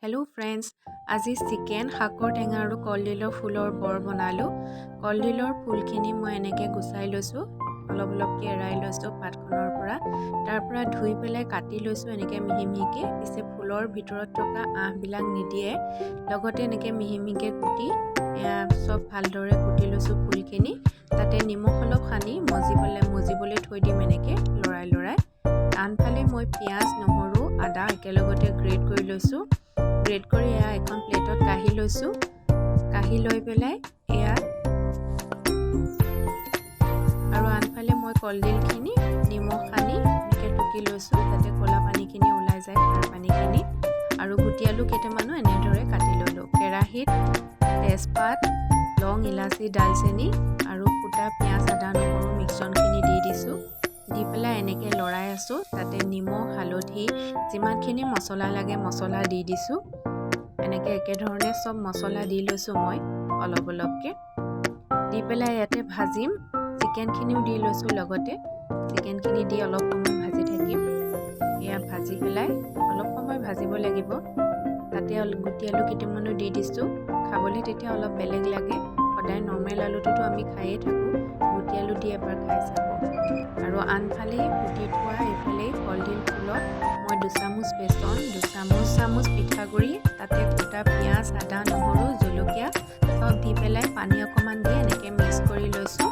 Hello' friends, আজি chicken শাকৰ টেঙা আৰু কলডিলৰ ফুলৰ বৰ বনালোঁ। কলডিলৰ ফুলখিনি মই এনেকৈ গুচাই লৈছোঁ, অলপ অলপকৈ এৰাই লৈছোঁ পাতখনৰ পৰা। তাৰ পৰা ধুই পেলাই কাটি লৈছোঁ এনেকৈ মিহি মিহিকৈ। পিছে ফুলৰ ভিতৰত থকা আঁহবিলাক নিদিয়ে, লগতে এনেকৈ মিহি মিহিকৈ কুটি চব ভালদৰে কুটি লৈছোঁ ফুলখিনি। তাতে নিমখ অলপ সানি মজিবলৈ থৈ দিম এনেকৈ লৰাই। আনফালে মই পিঁয়াজ, নহৰু, আদা একেলগতে গ্ৰেট কৰি লৈছোঁ। গ্ৰেট কৰি এয়া এখন প্লেটত কাঢ়ি লৈছোঁ। কাঢ়ি লৈ পেলাই এয়া আৰু আনফালে মই কলডিলখিনি নিমখ সানি এনেকৈ টুকি লৈছোঁ, যাতে ক'লা পানীখিনি ওলাই যায়, খাৰ পানীখিনি। আৰু গুটি আলু কেইটামানো এনেদৰে কাটি ল'লোঁ। কেৰাহীত তেজপাত, লং, ইলাচি, ডালচেনি আৰু ফুটা পিঁয়াজ, আদা, নহৰু মিশ্ৰণখিনি দি দিছোঁ। দি পেলাই এনেকৈ লৰাই আছোঁ। তাতে নিমখ, হালধি, যিমানখিনি মছলা লাগে মছলা দি দিছোঁ। এনেকৈ একেধৰণে চব মছলা দি লৈছোঁ মই অলপ অলপকৈ। দি পেলাই ইয়াতে ভাজিম। চিকেনখিনিও দি লৈছোঁ লগতে। চিকেনখিনি দি অলপ সময় ভাজি থাকিম। এয়া ভাজি পেলাই অলপ সময় ভাজিব লাগিব। তাতে গুটি আলু কেইটামানো দি দিছোঁ। খাবলৈ তেতিয়া অলপ বেলেগ লাগে। সদায় নৰ্মেল আলুটোতো আমি খায়েই থাকোঁ। গুটি আলু দি এবাৰ খাই চাব। আৰু আনফালে কুটি থোৱা এইফালে কলডিল ফুলত মই 2 চামুচ বেচন, 2 চামুচ পিঠাগুড়ি, তাতে ফুটা পিঁয়াজ, আদা, নহৰু, জলকীয়া চব দি পেলাই পানী অকণমান দি এনেকৈ মিক্স কৰি লৈছোঁ।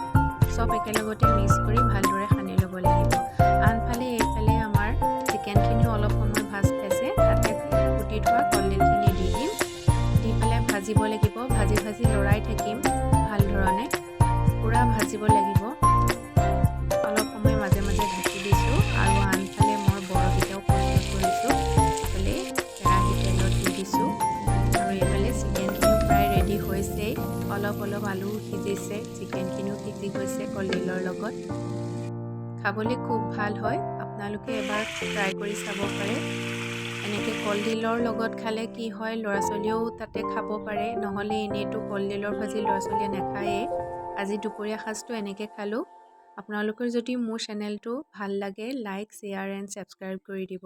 চব একেলগতে মিক্স কৰি ভালদৰে সানি ল'ব লাগিব। আনফালে এইফালে আমাৰ চিকেনখিনিও অলপ সময় ভাজ খাইছে। তাতে কুটি থোৱা কলডিলখিনি দি দিম। দি পেলাই ভাজিব লাগিব। ভাজি লৰাই থাকিম ভালধৰণে। পূৰা ভাজিব লাগিব। অলপ সময় মাজে মাজে ঢাকি দিছোঁ। আৰু আনফালে মই বৰকেইটাও প্ৰস্তুত কৰিছোঁ। এইফালে কেৰাহী তেলত দি দিছোঁ। আৰু এইফালে চিকেনখিনিও প্ৰায় ৰেডি হৈছেই। অলপ আলু সিজিছে, চিকেনখিনিও সিজি গৈছে কলডিলৰ লগত। খাবলৈ খুব ভাল হয়। আপোনালোকে এবাৰ ট্ৰাই কৰি চাব পাৰে। এনেকৈ কলডিলৰ লগত খালে কি হয়, ল'ৰা ছোৱালীয়েও তাতে খাব পাৰে। নহ'লে এনেইতো কলডিলৰ ভাজি ল'ৰা ছোৱালীয়ে নাখায়েই। আজি দুপৰীয়া সাঁজটো এনেকৈ খালোঁ। আপোনালোকৰ যদি মোৰ চেনেলটো ভাল লাগে, লাইক, শ্বেয়াৰ এণ্ড ছাবস্ক্ৰাইব কৰি দিব।